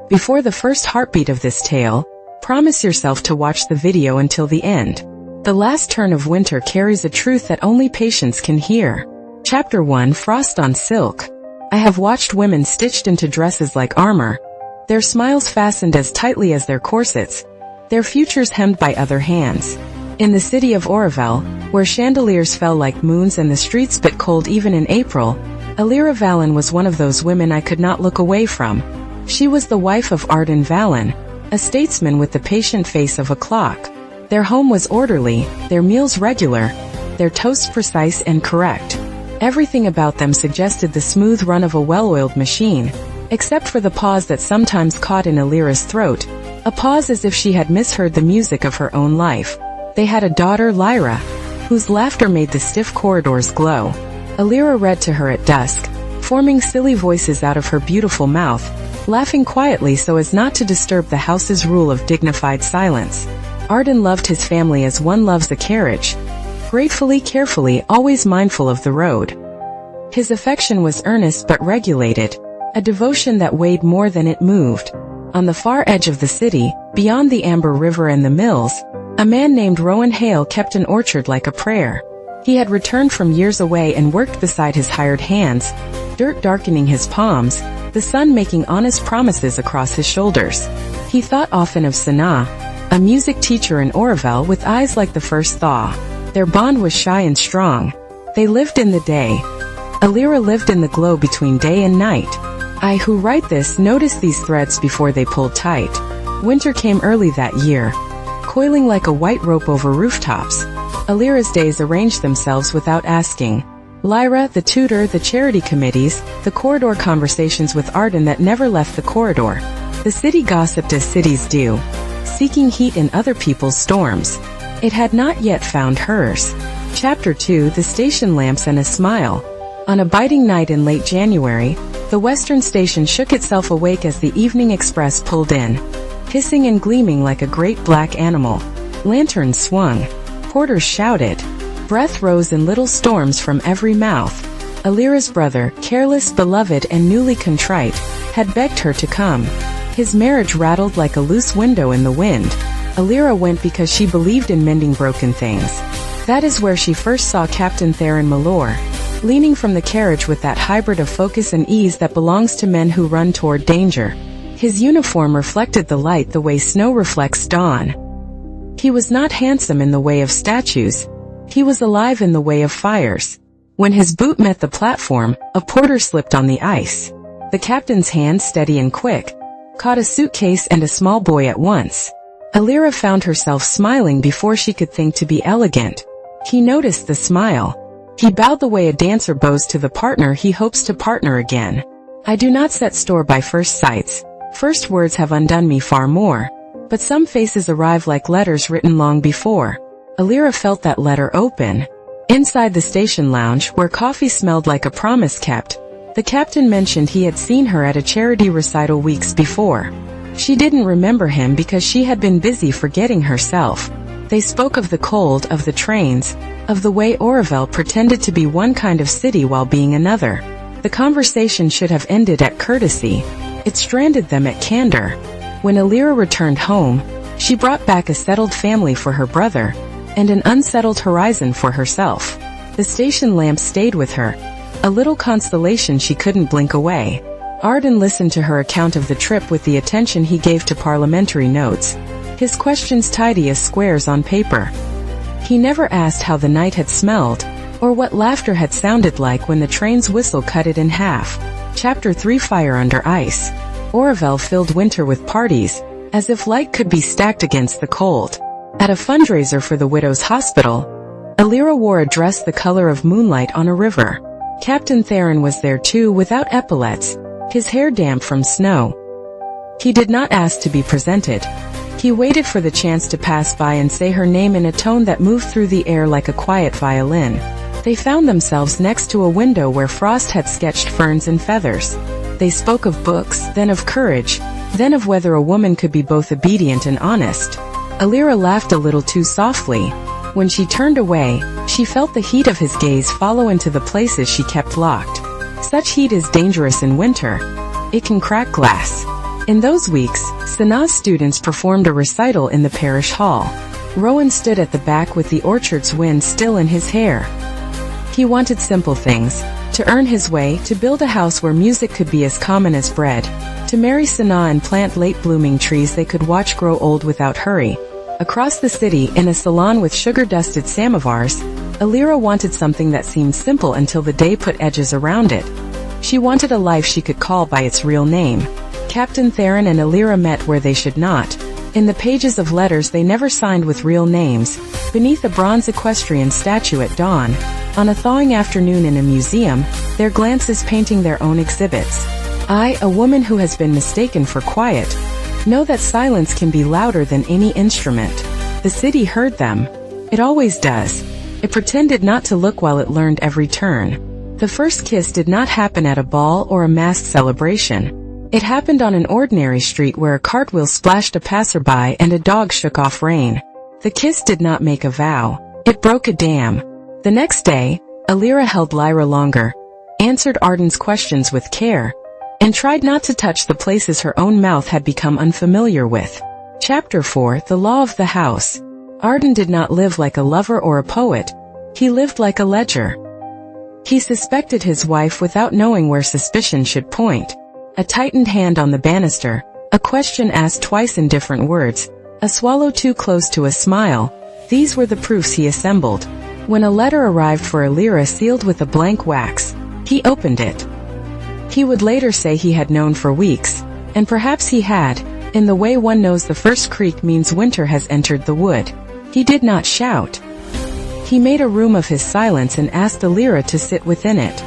Before the first heartbeat of this tale, promise yourself to watch the video until the end. The last turn of winter carries a truth that only patience can hear. Chapter 1: Frost on Silk. I have watched women stitched into dresses like armor, their smiles fastened as tightly as their corsets, their futures hemmed by other hands. In the city of Oroville, where chandeliers fell like moons and the streets bit cold even in April, Alira Vallon was one of those women I could not look away from. She was the wife of Arden Vallon, a statesman with the patient face of a clock. Their home was orderly, their meals regular, their toasts precise and correct. Everything about them suggested the smooth run of a well-oiled machine, except for the pause that sometimes caught in Alira's throat, a pause as if she had misheard the music of her own life. They had a daughter, Lyra, whose laughter made the stiff corridors glow. Alira read to her at dusk, forming silly voices out of her beautiful mouth, laughing quietly so as not to disturb the house's rule of dignified silence. Arden loved his family as one loves a carriage, gratefully, carefully, always mindful of the road. His affection was earnest but regulated, a devotion that weighed more than it moved. On the far edge of the city, beyond the Amber River and the mills, a man named Rowan Hale kept an orchard like a prayer. He had returned from years away and worked beside his hired hands, dirt darkening his palms, the sun making honest promises across his shoulders. He thought often of Sana, a music teacher in Oroville with eyes like the first thaw. Their bond was shy and strong. They lived in the day. Alira lived in the glow between day and night. I who write this noticed these threads before they pulled tight. Winter came early that year, coiling like a white rope over rooftops. Alira's days arranged themselves without asking. Lyra, the tutor, the charity committees, the corridor conversations with Arden that never left the corridor. The city gossiped as cities do, seeking heat in other people's storms. It had not yet found hers. Chapter 2: The Station Lamps and a Smile. On a biting night in late January, the Western Station shook itself awake as the evening express pulled in, hissing and gleaming like a great black animal. Lanterns swung. Porters shouted. Breath rose in little storms from every mouth. Alira's brother, careless, beloved, and newly contrite, had begged her to come. His marriage rattled like a loose window in the wind. Alira went because she believed in mending broken things. That is where she first saw Captain Theron Malore, leaning from the carriage with that hybrid of focus and ease that belongs to men who run toward danger. His uniform reflected the light the way snow reflects dawn. He was not handsome in the way of statues. He was alive in the way of fires. When his boot met the platform, a porter slipped on the ice. The captain's hand, steady and quick, caught a suitcase and a small boy at once. Alira found herself smiling before she could think to be elegant. He noticed the smile. He bowed the way a dancer bows to the partner he hopes to partner again. I do not set store by first sights. First words have undone me far more. But some faces arrive like letters written long before. Alira felt that letter open. Inside the station lounge, where coffee smelled like a promise kept, the captain mentioned he had seen her at a charity recital weeks before. She didn't remember him because she had been busy forgetting herself. They spoke of the cold, of the trains, of the way Oroville pretended to be one kind of city while being another. The conversation should have ended at courtesy. It stranded them at candor. When Alira returned home, she brought back a settled family for her brother, and an unsettled horizon for herself. The station lamp stayed with her, a little constellation she couldn't blink away. Arden listened to her account of the trip with the attention he gave to parliamentary notes, his questions tidy as squares on paper. He never asked how the night had smelled, or what laughter had sounded like when the train's whistle cut it in half. Chapter 3: Fire Under Ice. Oroville filled winter with parties, as if light could be stacked against the cold. At a fundraiser for the Widows' Hospital, Alira wore a dress the color of moonlight on a river. Captain Theron was there too, without epaulets, his hair damp from snow. He did not ask to be presented. He waited for the chance to pass by and say her name in a tone that moved through the air like a quiet violin. They found themselves next to a window where frost had sketched ferns and feathers. They spoke of books, then of courage, then of whether a woman could be both obedient and honest. Alira laughed a little too softly. When she turned away, she felt the heat of his gaze follow into the places she kept locked. Such heat is dangerous in winter. It can crack glass. In those weeks, Sanaa's students performed a recital in the parish hall. Rowan stood at the back with the orchard's wind still in his hair. He wanted simple things: to earn his way, to build a house where music could be as common as bread, to marry Sanaa and plant late-blooming trees they could watch grow old without hurry. Across the city, in a salon with sugar-dusted samovars, Alira wanted something that seemed simple until the day put edges around it. She wanted a life she could call by its real name. Captain Theron and Alira met where they should not. In the pages of letters they never signed with real names, beneath a bronze equestrian statue at dawn, on a thawing afternoon in a museum, their glances painting their own exhibits. I, a woman who has been mistaken for quiet, know that silence can be louder than any instrument. The city heard them. It always does. It pretended not to look while it learned every turn. The first kiss did not happen at a ball or a masked celebration. It happened on an ordinary street where a cartwheel splashed a passerby and a dog shook off rain. The kiss did not make a vow. It broke a dam. The next day, Alira held Lyra longer, answered Arden's questions with care, and tried not to touch the places her own mouth had become unfamiliar with. Chapter 4: The Law of the House. Arden did not live like a lover or a poet. He lived like a ledger. He suspected his wife without knowing where suspicion should point. A tightened hand on the banister, a question asked twice in different words, a swallow too close to a smile. These were the proofs he assembled. When a letter arrived for Alira sealed with a blank wax, he opened it. He would later say he had known for weeks, and perhaps he had, in the way one knows the first creak means winter has entered the wood. He did not shout. He made a room of his silence and asked Alira to sit within it.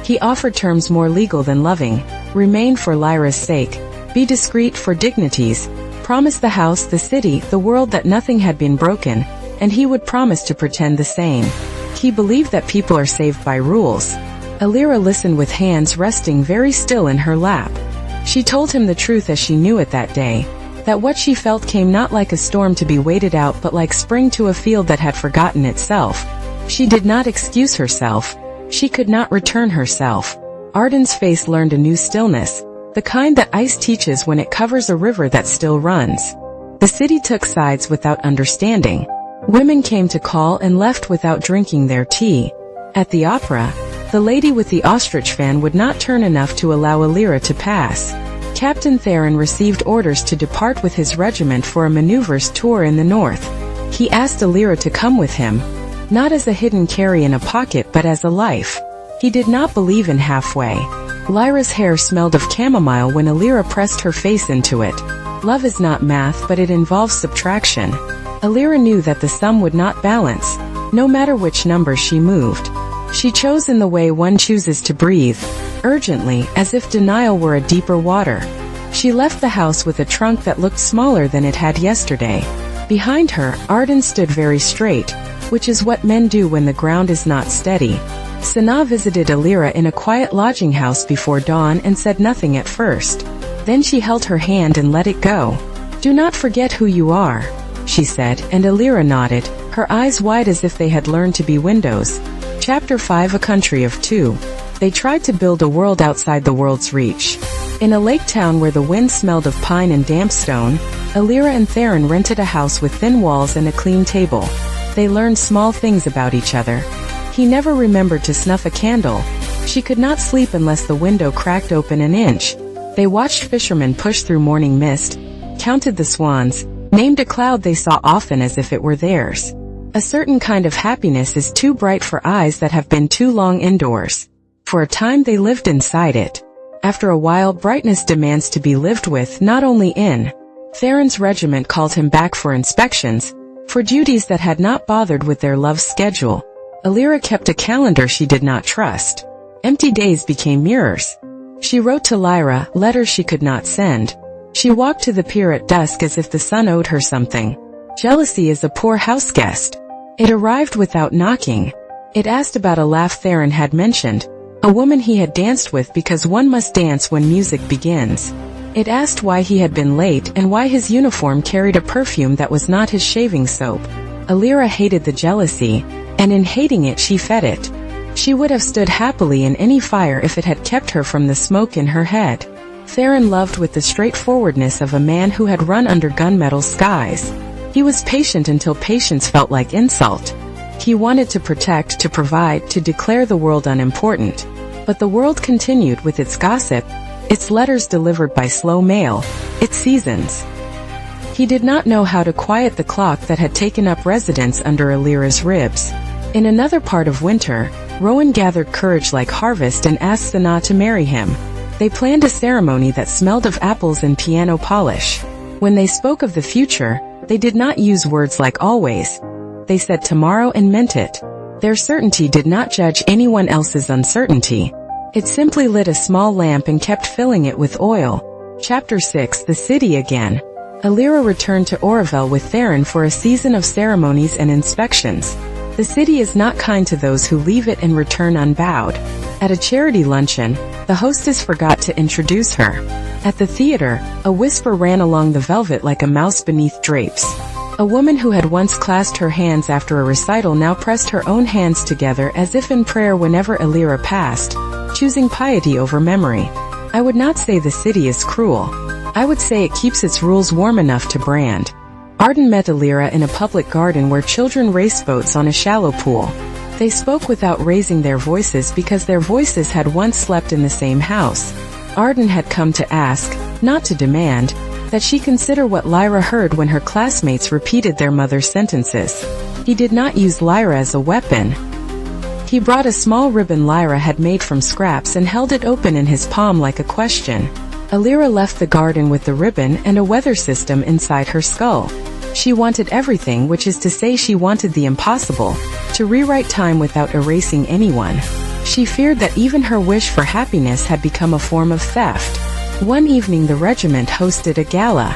He offered terms more legal than loving: remain for Lyra's sake, be discreet for dignity's, promise the house, the city, the world that nothing had been broken, and he would promise to pretend the same. He believed that people are saved by rules. Alira listened with hands resting very still in her lap. She told him the truth as she knew it that day, that what she felt came not like a storm to be waited out but like spring to a field that had forgotten itself. She did not excuse herself. She could not return herself. Arden's face learned a new stillness, the kind that ice teaches when it covers a river that still runs. The city took sides without understanding. Women came to call and left without drinking their tea. At the opera, the lady with the ostrich fan would not turn enough to allow Alira to pass. Captain Theron received orders to depart with his regiment for a maneuvers tour in the north. He asked Alira to come with him, not as a hidden carry in a pocket but as a life. He did not believe in halfway. Lyra's hair smelled of chamomile when Alira pressed her face into it. Love is not math, but it involves subtraction. Alira knew that the sum would not balance, no matter which number she moved. She chose in the way one chooses to breathe, urgently, as if denial were a deeper water. She left the house with a trunk that looked smaller than it had yesterday. Behind her, Arden stood very straight, which is what men do when the ground is not steady. Sanaa visited Alira in a quiet lodging house before dawn and said nothing at first. Then she held her hand and let it go. "Do not forget who you are," she said, and Alira nodded, her eyes wide as if they had learned to be windows. Chapter 5: A Country of Two. They tried to build a world outside the world's reach. In a lake town where the wind smelled of pine and damp stone, Alira and Theron rented a house with thin walls and a clean table. They learned small things about each other. He never remembered to snuff a candle. She could not sleep unless the window cracked open an inch. They watched fishermen push through morning mist, counted the swans, named a cloud they saw often as if it were theirs. A certain kind of happiness is too bright for eyes that have been too long indoors. For a time they lived inside it. After a while, brightness demands to be lived with, not only in. Theron's regiment called him back for inspections, for duties that had not bothered with their love's schedule. Alira kept a calendar she did not trust. Empty days became mirrors. She wrote to Lyra, letters she could not send. She walked to the pier at dusk as if the sun owed her something. Jealousy is a poor houseguest. It arrived without knocking. It asked about a laugh Theron had mentioned, a woman he had danced with because one must dance when music begins. It asked why he had been late and why his uniform carried a perfume that was not his shaving soap. Alira hated the jealousy, and in hating it she fed it. She would have stood happily in any fire if it had kept her from the smoke in her head. Theron loved with the straightforwardness of a man who had run under gunmetal skies. He was patient until patience felt like insult. He wanted to protect, to provide, to declare the world unimportant. But the world continued with its gossip, its letters delivered by slow mail, its seasons. He did not know how to quiet the clock that had taken up residence under Alira's ribs. In another part of winter, Rowan gathered courage like harvest and asked Sana to marry him. They planned a ceremony that smelled of apples and piano polish. When they spoke of the future, they did not use words like always. They said tomorrow and meant it. Their certainty did not judge anyone else's uncertainty. It simply lit a small lamp and kept filling it with oil. Chapter 6: The City Again. Alira returned to Oroville with Theron for a season of ceremonies and inspections. The city is not kind to those who leave it and return unbowed. At a charity luncheon, the hostess forgot to introduce her. At the theater, a whisper ran along the velvet like a mouse beneath drapes. A woman who had once clasped her hands after a recital now pressed her own hands together as if in prayer whenever Alira passed, choosing piety over memory. I would not say the city is cruel. I would say it keeps its rules warm enough to brand. Arden met Alira in a public garden where children raced boats on a shallow pool. They spoke without raising their voices because their voices had once slept in the same house. Arden had come to ask, not to demand, that she consider what Lyra heard when her classmates repeated their mother's sentences. He did not use Lyra as a weapon. He brought a small ribbon Lyra had made from scraps and held it open in his palm like a question. Alira left the garden with the ribbon and a weather system inside her skull. She wanted everything, which is to say she wanted the impossible, to rewrite time without erasing anyone. She feared that even her wish for happiness had become a form of theft. One evening the regiment hosted a gala.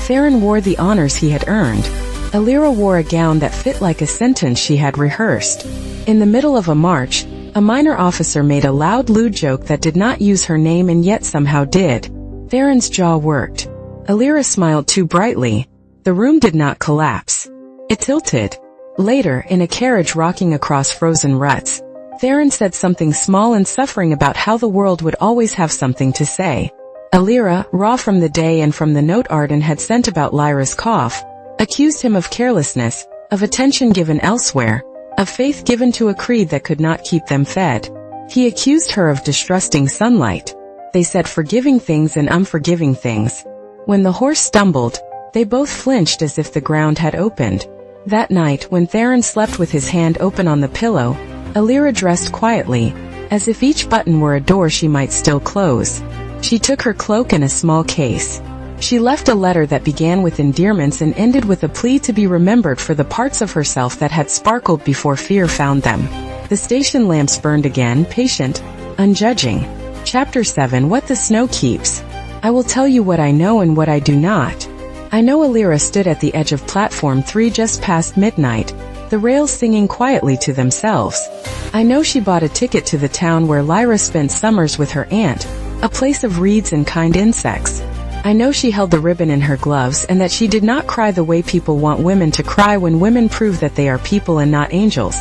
Theron wore the honors he had earned. Alira wore a gown that fit like a sentence she had rehearsed. In the middle of a march, a minor officer made a loud lewd joke that did not use her name and yet somehow did. Theron's jaw worked. Alira smiled too brightly. The room did not collapse. It tilted. Later, in a carriage rocking across frozen ruts, Theron said something small and suffering about how the world would always have something to say. Alira, raw from the day and from the note Arden had sent about Lyra's cough, accused him of carelessness, of attention given elsewhere, of faith given to a creed that could not keep them fed. He accused her of distrusting sunlight. They said forgiving things and unforgiving things. When the horse stumbled, they both flinched as if the ground had opened. That night, when Theron slept with his hand open on the pillow, Alira dressed quietly, as if each button were a door she might still close. She took her cloak and a small case. She left a letter that began with endearments and ended with a plea to be remembered for the parts of herself that had sparkled before fear found them. The station lamps burned again, patient, unjudging. Chapter 7: What the Snow Keeps. I will tell you what I know and what I do not. I know Alira stood at the edge of platform 3 just past midnight, the rails singing quietly to themselves. I know she bought a ticket to the town where Lyra spent summers with her aunt, a place of reeds and kind insects. I know she held the ribbon in her gloves and that she did not cry the way people want women to cry when women prove that they are people and not angels.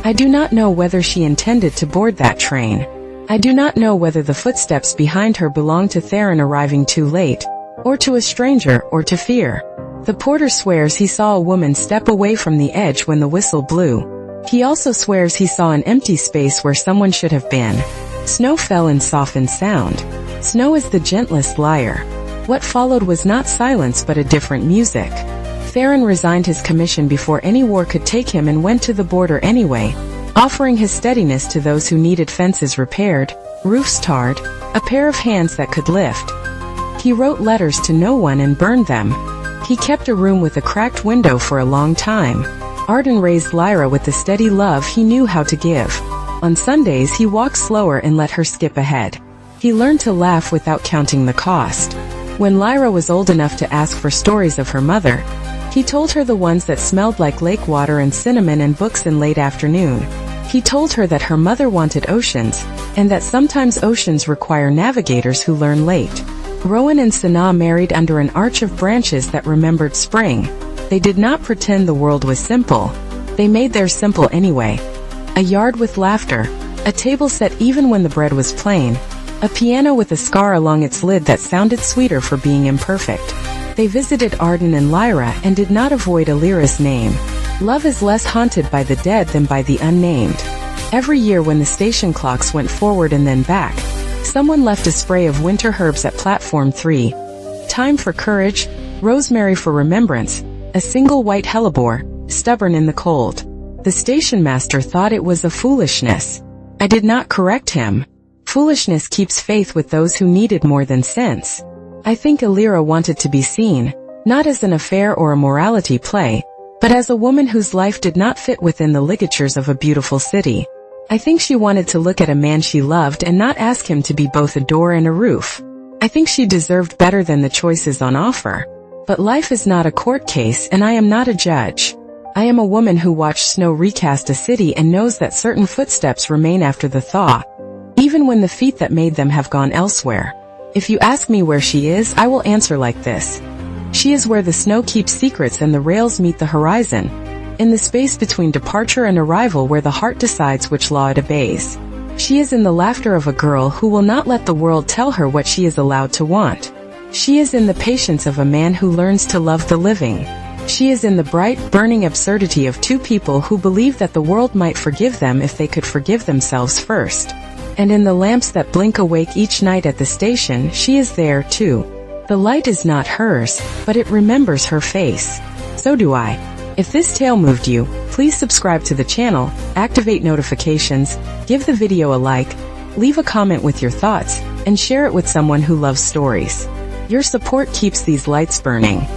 I do not know whether she intended to board that train. I do not know whether the footsteps behind her belonged to Theron arriving too late, or to a stranger, or to fear. The porter swears he saw a woman step away from the edge when the whistle blew. He also swears he saw an empty space where someone should have been. Snow fell in softened sound. Snow is the gentlest liar. What followed was not silence but a different music. Theron resigned his commission before any war could take him and went to the border anyway, offering his steadiness to those who needed fences repaired, roofs tarred, a pair of hands that could lift. He wrote letters to no one and burned them. He kept a room with a cracked window for a long time. Arden raised Lyra with the steady love he knew how to give. On Sundays he walked slower and let her skip ahead. He learned to laugh without counting the cost. When Lyra was old enough to ask for stories of her mother, he told her the ones that smelled like lake water and cinnamon and books in late afternoon. He told her that her mother wanted oceans, and that sometimes oceans require navigators who learn late. Rowan and Sana married under an arch of branches that remembered spring. They did not pretend the world was simple. They made theirs simple anyway. A yard with laughter, a table set even when the bread was plain, A piano with a scar along its lid that sounded sweeter for being imperfect. They visited Arden and Lyra and did not avoid Alira's name. Love is less haunted by the dead than by the unnamed. Every year when the station clocks went forward and then back, someone left a spray of winter herbs at platform 3. Thyme for courage, rosemary for remembrance, a single white hellebore, stubborn in the cold. The station master thought it was a foolishness. I did not correct him. Foolishness keeps faith with those who need it more than sense. I think Alira wanted to be seen, not as an affair or a morality play, but as a woman whose life did not fit within the ligatures of a beautiful city. I think she wanted to look at a man she loved and not ask him to be both a door and a roof. I think she deserved better than the choices on offer. But life is not a court case and I am not a judge. I am a woman who watched snow recast a city and knows that certain footsteps remain after the thaw, even when the feet that made them have gone elsewhere. If you ask me where she is, I will answer like this. She is where the snow keeps secrets and the rails meet the horizon, in the space between departure and arrival where the heart decides which law it obeys. She is in the laughter of a girl who will not let the world tell her what she is allowed to want. She is in the patience of a man who learns to love the living. She is in the bright, burning absurdity of two people who believe that the world might forgive them if they could forgive themselves first. And in the lamps that blink awake each night at the station, she is there, too. The light is not hers, but it remembers her face. So do I. If this tale moved you, please subscribe to the channel, activate notifications, give the video a like, leave a comment with your thoughts, and share it with someone who loves stories. Your support keeps these lights burning.